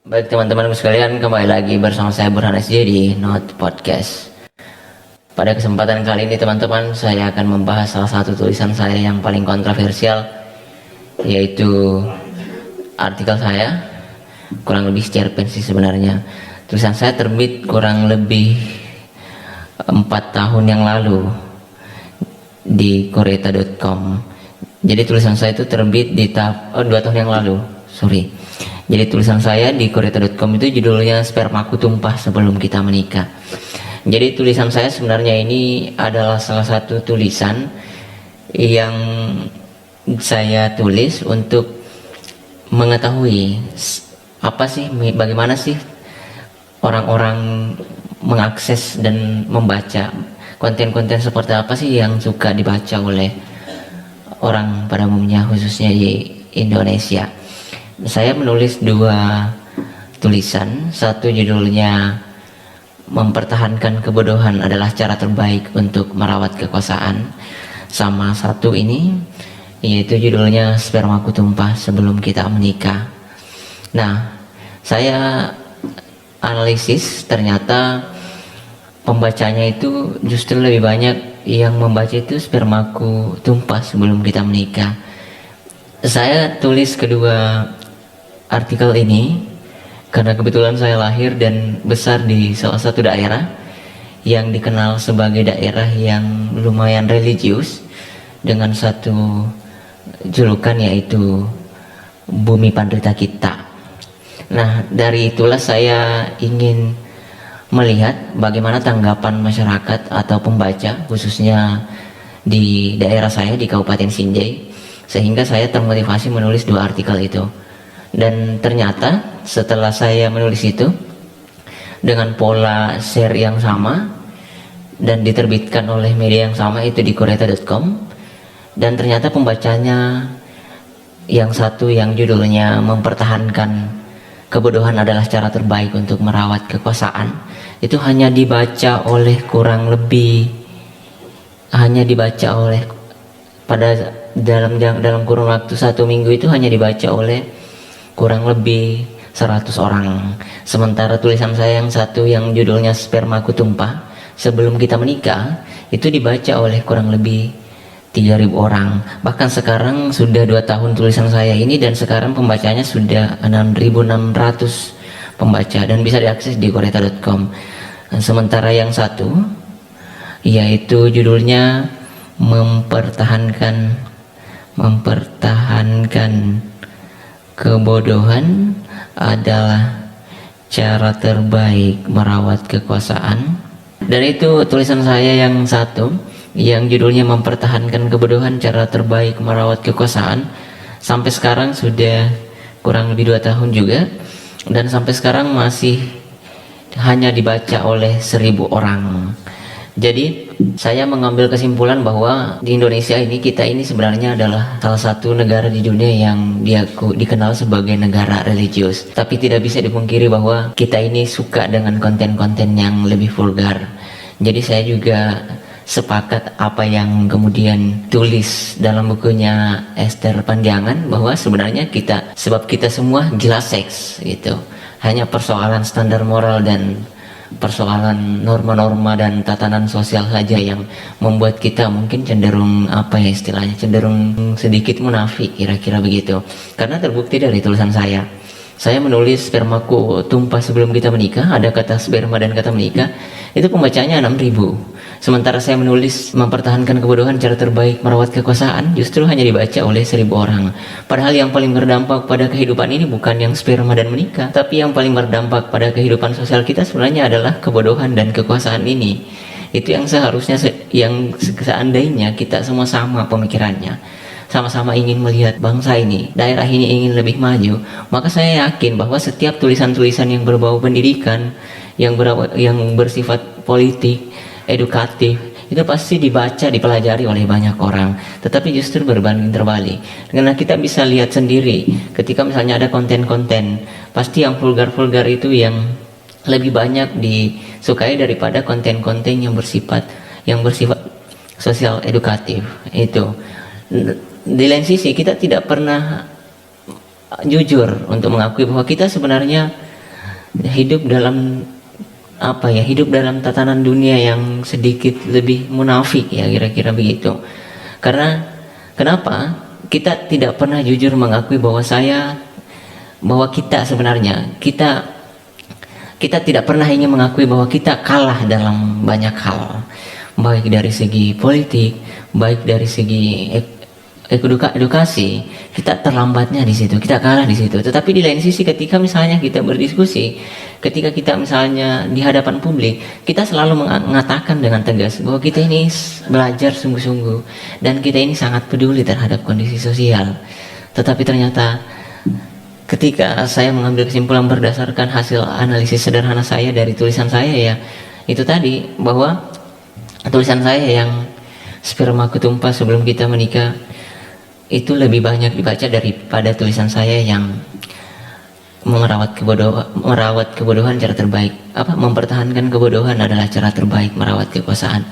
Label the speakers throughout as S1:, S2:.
S1: Baik teman-teman sekalian, kembali lagi bersama saya Burhan SJ di Note Podcast. Pada kesempatan kali ini teman-teman, saya akan membahas salah satu tulisan saya yang paling kontroversial, yaitu artikel saya, kurang lebih cerpen sih sebenarnya. Tulisan saya terbit kurang lebih 4 tahun yang lalu di koreta.com. Jadi tulisan saya itu terbit di 2 tahun yang lalu, Jadi tulisan saya di koreta.com itu judulnya Spermaku Tumpah Sebelum Kita Menikah. Jadi tulisan saya sebenarnya ini adalah salah satu tulisan yang saya tulis untuk mengetahui bagaimana sih orang-orang mengakses dan membaca konten-konten seperti apa sih yang suka dibaca oleh orang pada umumnya, khususnya di Indonesia. Saya menulis 2 tulisan, satu judulnya Mempertahankan Kebodohan Adalah Cara Terbaik Untuk Merawat Kekuasaan, sama satu ini yaitu judulnya Spermaku Tumpah Sebelum Kita Menikah. Nah, saya analisis ternyata pembacanya itu justru lebih banyak yang membaca itu Spermaku Tumpah Sebelum Kita Menikah. Saya tulis kedua artikel ini karena kebetulan saya lahir dan besar di salah satu daerah yang dikenal sebagai daerah yang lumayan religius dengan satu julukan yaitu Bumi Panderita Kita. Nah, dari itulah saya ingin melihat bagaimana tanggapan masyarakat atau pembaca khususnya di daerah saya di Kabupaten Sinjai, sehingga saya termotivasi menulis 2 artikel itu. Dan ternyata setelah saya menulis itu dengan pola share yang sama dan diterbitkan oleh media yang sama, itu di koreta.com, dan ternyata pembacanya yang satu yang judulnya Mempertahankan Kebodohan Adalah Cara Terbaik Untuk Merawat Kekuasaan itu hanya dibaca oleh pada dalam kurun waktu 1 minggu itu hanya dibaca oleh kurang lebih 100 orang. Sementara tulisan saya yang satu yang judulnya Spermaku Tumpah Sebelum Kita Menikah itu dibaca oleh kurang lebih 3.000 orang. Bahkan sekarang sudah 2 tahun tulisan saya ini dan sekarang pembacanya sudah 6.600 pembaca dan bisa diakses di koreta.com. Sementara yang satu yaitu judulnya Mempertahankan Kebodohan Adalah Cara Terbaik Merawat Kekuasaan. Dan itu tulisan saya yang satu yang judulnya Mempertahankan Kebodohan Cara Terbaik Merawat Kekuasaan sampai sekarang sudah kurang lebih 2 tahun juga, dan sampai sekarang masih hanya dibaca oleh 1.000 orang. Jadi saya mengambil kesimpulan bahwa di Indonesia ini, kita ini sebenarnya adalah salah satu negara di dunia yang dikenal sebagai negara religius. Tapi tidak bisa dipungkiri bahwa kita ini suka dengan konten-konten yang lebih vulgar. Jadi saya juga sepakat apa yang kemudian tulis dalam bukunya Esther Panjangan, bahwa sebenarnya sebab kita semua gila seks gitu. Hanya persoalan standar moral dan persoalan norma-norma dan tatanan sosial saja yang membuat kita mungkin cenderung cenderung sedikit munafik, kira-kira begitu. Karena terbukti dari tulisan saya menulis Spermaku Tumpah Sebelum Kita Menikah, ada kata sperma dan kata menikah, itu pembacanya 6.000. Sementara saya menulis Mempertahankan Kebodohan Cara Terbaik Merawat Kekuasaan justru hanya dibaca oleh 1.000 orang. Padahal yang paling berdampak pada kehidupan ini bukan yang sperma dan menikah, tapi yang paling berdampak pada kehidupan sosial kita sebenarnya adalah kebodohan dan kekuasaan ini. Itu yang seharusnya yang seandainya kita semua sama pemikirannya, sama-sama ingin melihat bangsa ini, daerah ini ingin lebih maju, maka saya yakin bahwa setiap tulisan-tulisan yang berbau pendidikan, yang bersifat politik, edukatif, itu pasti dibaca, dipelajari oleh banyak orang. Tetapi justru berbanding terbalik, karena kita bisa lihat sendiri ketika misalnya ada konten-konten, pasti yang vulgar-vulgar itu yang lebih banyak disukai daripada konten-konten yang bersifat sosial edukatif. Itu di lain sisi kita tidak pernah jujur untuk mengakui bahwa kita sebenarnya hidup dalam hidup dalam tatanan dunia yang sedikit lebih munafik ya, kira-kira begitu. Karena kenapa kita tidak pernah jujur mengakui bahwa kita sebenarnya kita tidak pernah ingin mengakui bahwa kita kalah dalam banyak hal, baik dari segi politik, baik dari segi edukasi. Kita terlambatnya di situ, kita kalah di situ. Tetapi di lain sisi, ketika misalnya kita berdiskusi, ketika kita misalnya di hadapan publik, kita selalu mengatakan dengan tegas bahwa kita ini belajar sungguh-sungguh dan kita ini sangat peduli terhadap kondisi sosial. Tetapi ternyata ketika saya mengambil kesimpulan berdasarkan hasil analisis sederhana saya dari tulisan saya, ya itu tadi, bahwa tulisan saya yang spermaku tumpah sebelum kita menikah itu lebih banyak dibaca daripada tulisan saya yang merawat kebodohan cara terbaik, mempertahankan kebodohan adalah cara terbaik merawat kekuasaan.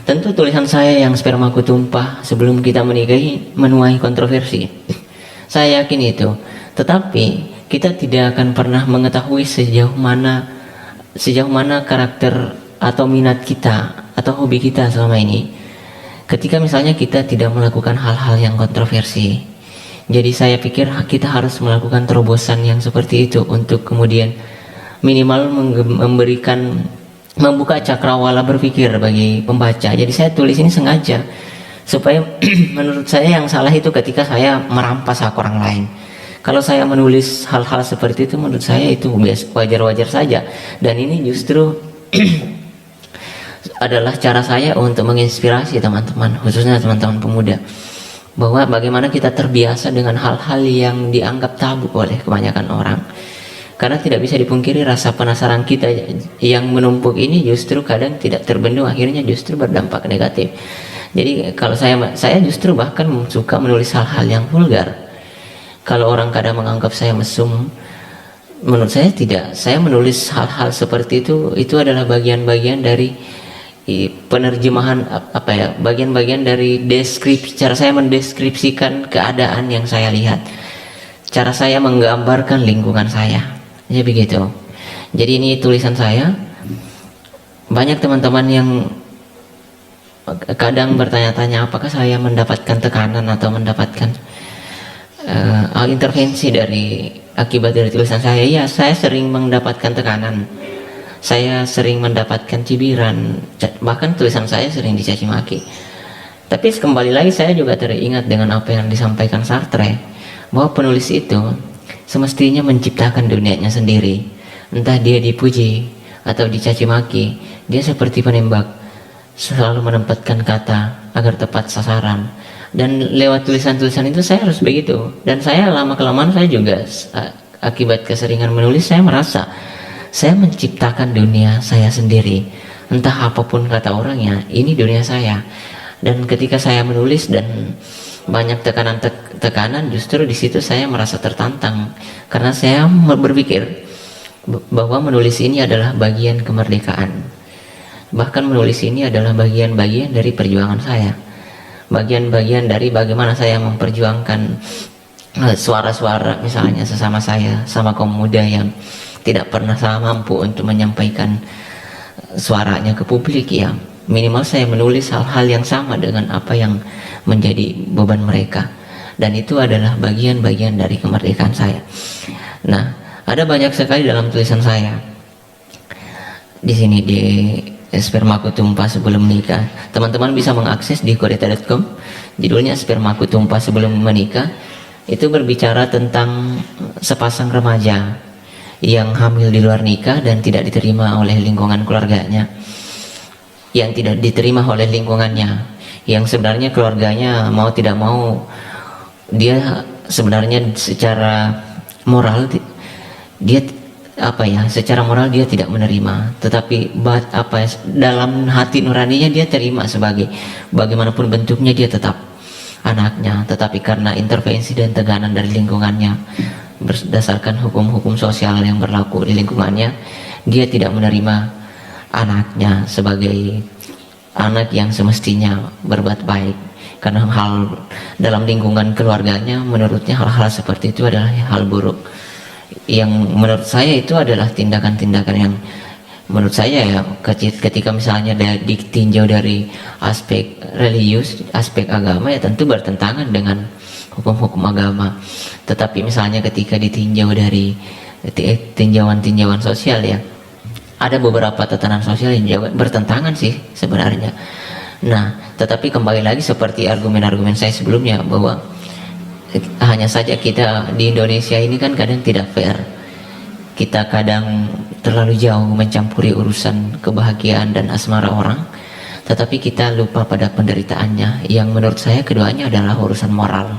S1: Tentu tulisan saya yang spermaku tumpah sebelum kita menikahi menuai kontroversi, saya yakin itu. Tetapi kita tidak akan pernah mengetahui sejauh mana karakter atau minat kita atau hobi kita selama ini ketika misalnya kita tidak melakukan hal-hal yang kontroversi. Jadi saya pikir kita harus melakukan terobosan yang seperti itu untuk kemudian minimal membuka cakrawala berpikir bagi pembaca. Jadi saya tulis ini sengaja supaya menurut saya yang salah itu ketika saya merampas hak orang lain. Kalau saya menulis hal-hal seperti itu, menurut saya itu wajar-wajar saja. Dan ini justru adalah cara saya untuk menginspirasi teman-teman, khususnya teman-teman pemuda, bahwa bagaimana kita terbiasa dengan hal-hal yang dianggap tabu oleh kebanyakan orang. Karena tidak bisa dipungkiri rasa penasaran kita yang menumpuk ini justru kadang tidak terbendung, akhirnya justru berdampak negatif. Jadi kalau saya justru bahkan suka menulis hal-hal yang vulgar. Kalau orang kadang menganggap saya mesum, menurut saya tidak. Saya menulis hal-hal seperti itu adalah bagian-bagian dari penerjemahan bagian-bagian dari cara saya mendeskripsikan keadaan yang saya lihat, cara saya menggambarkan lingkungan saya, ya begitu. Jadi ini tulisan saya. Banyak teman-teman yang kadang bertanya-tanya apakah saya mendapatkan tekanan atau mendapatkan intervensi akibat dari tulisan saya. Ya, saya sering mendapatkan tekanan, saya sering mendapatkan cibiran, bahkan tulisan saya sering dicaci maki. Tapi kembali lagi saya juga teringat dengan apa yang disampaikan Sartre, bahwa penulis itu semestinya menciptakan dunianya sendiri. Entah dia dipuji atau dicaci maki, dia seperti penembak, selalu menempatkan kata agar tepat sasaran. Dan lewat tulisan-tulisan itu saya harus begitu. Dan saya lama-kelamaan saya juga akibat keseringan menulis, saya merasa saya menciptakan dunia saya sendiri. Entah apapun kata orangnya, ini dunia saya. Dan ketika saya menulis dan banyak tekanan, justru di situ saya merasa tertantang. Karena saya berpikir bahwa menulis ini adalah bagian kemerdekaan. Bahkan menulis ini adalah bagian-bagian dari perjuangan saya. Bagian-bagian dari bagaimana saya memperjuangkan suara-suara misalnya sesama saya, sama kaum muda yang tidak pernah saya mampu untuk menyampaikan suaranya ke publik. Ya minimal saya menulis hal-hal yang sama dengan apa yang menjadi beban mereka, dan itu adalah bagian-bagian dari kemerdekaan saya. Nah, ada banyak sekali dalam tulisan saya di sini di Spermaku Tumpah Sebelum Menikah. Teman-teman bisa mengakses di korita.com, judulnya Spermaku Tumpah Sebelum Menikah. Itu berbicara tentang sepasang remaja yang hamil di luar nikah dan tidak diterima oleh lingkungan keluarganya, yang tidak diterima oleh lingkungannya, yang sebenarnya keluarganya mau tidak mau, dia sebenarnya secara moral secara moral dia tidak menerima, tetapi dalam hati nuraninya dia terima sebagai bagaimanapun bentuknya dia tetap anaknya. Tetapi karena intervensi dan tekanan dari lingkungannya berdasarkan hukum-hukum sosial yang berlaku di lingkungannya, dia tidak menerima anaknya sebagai anak yang semestinya berbuat baik. Karena hal dalam lingkungan keluarganya menurutnya hal-hal seperti itu adalah hal buruk. yang menurut saya itu adalah tindakan-tindakan yang menurut saya ya, ketika misalnya ditinjau dari aspek religius, aspek agama, ya tentu bertentangan dengan hukum-hukum agama. Tetapi misalnya ketika ditinjau dari tinjauan-tinjauan sosial ya, ada beberapa tatanan sosial yang juga bertentangan sih sebenarnya. Nah, tetapi kembali lagi seperti argumen-argumen saya sebelumnya, bahwa hanya saja kita di Indonesia ini kan kadang tidak fair. Kita kadang terlalu jauh mencampuri urusan kebahagiaan dan asmara orang, tetapi kita lupa pada penderitaannya, yang menurut saya keduanya adalah urusan moral.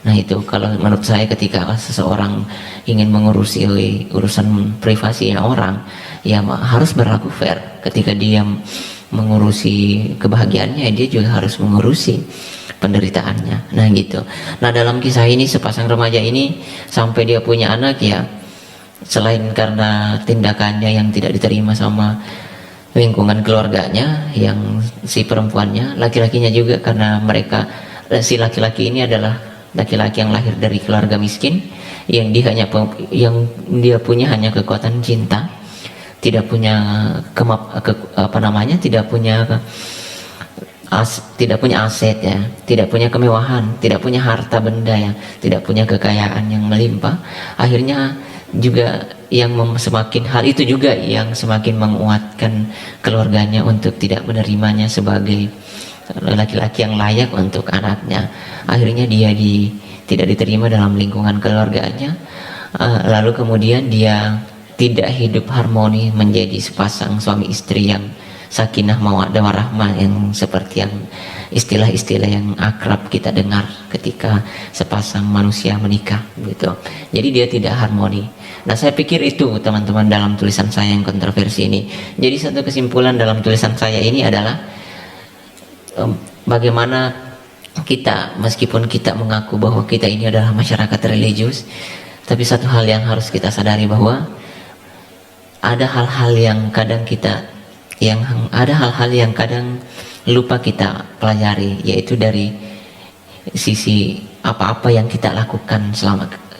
S1: Nah itu, kalau menurut saya ketika seseorang ingin mengurusi urusan privasinya orang, ya harus berlaku fair. Ketika dia mengurusi kebahagiaannya, dia juga harus mengurusi penderitaannya. Nah gitu. Nah dalam kisah ini, sepasang remaja ini sampai dia punya anak ya, selain karena tindakannya yang tidak diterima sama lingkungan keluarganya, yang si perempuannya, laki-lakinya juga, karena mereka, si laki-laki ini adalah laki-laki yang lahir dari keluarga miskin, yang dia punya hanya kekuatan cinta, tidak punya tidak punya aset ya, tidak punya kemewahan, tidak punya harta benda ya, tidak punya kekayaan yang melimpah. Akhirnya juga semakin hal itu juga yang semakin menguatkan keluarganya untuk tidak menerimanya sebagai laki-laki yang layak untuk anaknya. Akhirnya dia tidak diterima dalam lingkungan keluarganya, lalu kemudian dia tidak hidup harmoni menjadi sepasang suami istri yang sakinah mawaddah warahmah, yang seperti yang istilah-istilah yang akrab kita dengar ketika sepasang manusia menikah gitu. Jadi dia tidak harmoni. Nah saya pikir itu teman-teman dalam tulisan saya yang kontroversi ini. Jadi satu kesimpulan dalam tulisan saya ini adalah bagaimana kita, meskipun kita mengaku bahwa kita ini adalah masyarakat religius, tapi satu hal yang harus kita sadari, bahwa ada hal-hal yang kadang lupa kita pelajari, yaitu dari sisi apa-apa yang kita lakukan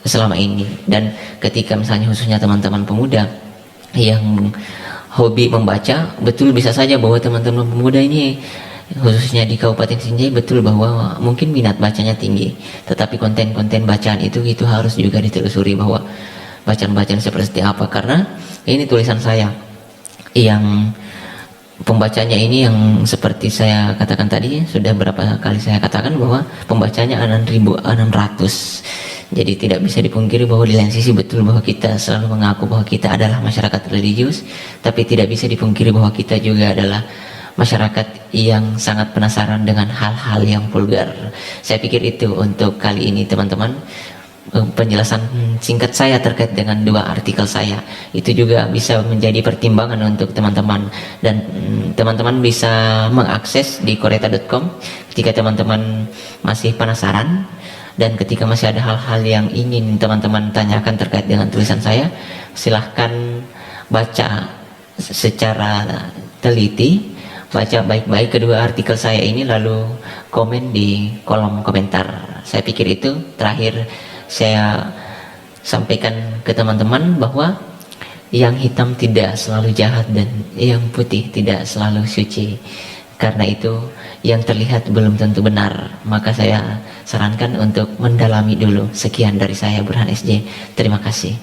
S1: selama ini. Dan ketika misalnya khususnya teman-teman pemuda yang hobi membaca, betul bisa saja bahwa teman-teman pemuda ini, khususnya di Kabupaten Sinjai, betul bahwa mungkin minat bacanya tinggi, tetapi konten-konten bacaan itu harus juga ditelusuri, bahwa bacaan-bacaan seperti apa. Karena ini tulisan saya yang pembacanya ini, yang seperti saya katakan tadi, sudah berapa kali saya katakan bahwa pembacanya 6.600. Jadi tidak bisa dipungkiri bahwa di lain sisi betul bahwa kita selalu mengaku bahwa kita adalah masyarakat religius, tapi tidak bisa dipungkiri bahwa kita juga adalah masyarakat yang sangat penasaran dengan hal-hal yang vulgar. Saya pikir itu untuk kali ini teman-teman, penjelasan singkat saya terkait dengan dua artikel saya. Itu juga bisa menjadi pertimbangan untuk teman-teman, dan teman-teman bisa mengakses di koreta.com ketika teman-teman masih penasaran, dan ketika masih ada hal-hal yang ingin teman-teman tanyakan terkait dengan tulisan saya, silahkan baca secara teliti, baca baik-baik kedua artikel saya ini, lalu komen di kolom komentar. Saya pikir itu. Terakhir saya sampaikan ke teman-teman bahwa yang hitam tidak selalu jahat dan yang putih tidak selalu suci. Karena itu yang terlihat belum tentu benar, maka saya sarankan untuk mendalami dulu. Sekian dari saya, Burhan SJ. Terima kasih.